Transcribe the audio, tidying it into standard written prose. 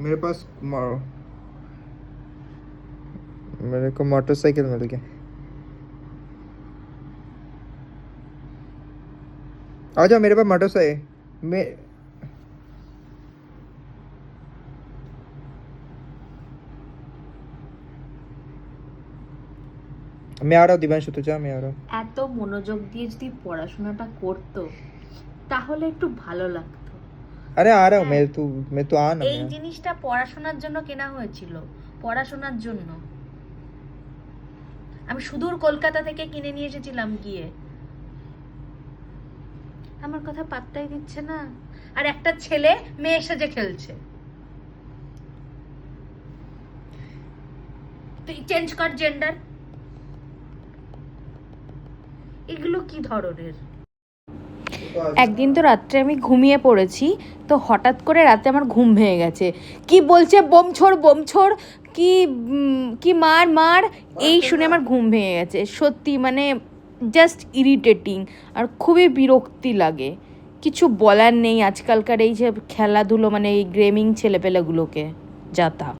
मेरे पास मेरे को मोटरसाइकिल मिल गया। आ जाओ, मेरे पास मोटरसाइकिल मैं आ रहा हूँ दिवांशु, तो जा, मैं आ रहा हूँ। এত মনোযোগ দিয়ে যদি পড়াশোনাটা করতো তাহলে একটু ভালো লাগতো। अरे आ रहा हूँ मैं तो आ ना। এই জিনিসটা পড়াশোনার জন্য কেনা হয়েছিল, পড়াশোনার জন্য। আমি সুদূর কলকাতা থেকে কিনে নিয়ে এসেছিলাম গিয়ে। আমার কথা পাত্তাই দিচ্ছে না, আর একটা ছেলে মেয়ের সাথে খেলছে। তুই চেঞ্জ কর জেন্ডার, এগুলো কি ধরনের? একদিন তো রাত্রে আমি ঘুমিয়ে পড়েছি, তো হঠাৎ করে রাতে আমার ঘুম ভেঙে গেছে। কি বলছে বোমছোড় বোমছোড়, কি কি মার মার, এই শুনে আমার ঘুম ভেঙে গেছে। সত্যি মানে জাস্ট ইরিটেটিং, আর খুবই বিরক্তি লাগে। কিছু বলার নেই আজকালকার এই যে খেলাধুলো, মানে এই গেমিং ছেলেপেলেগুলোকে, যাতা।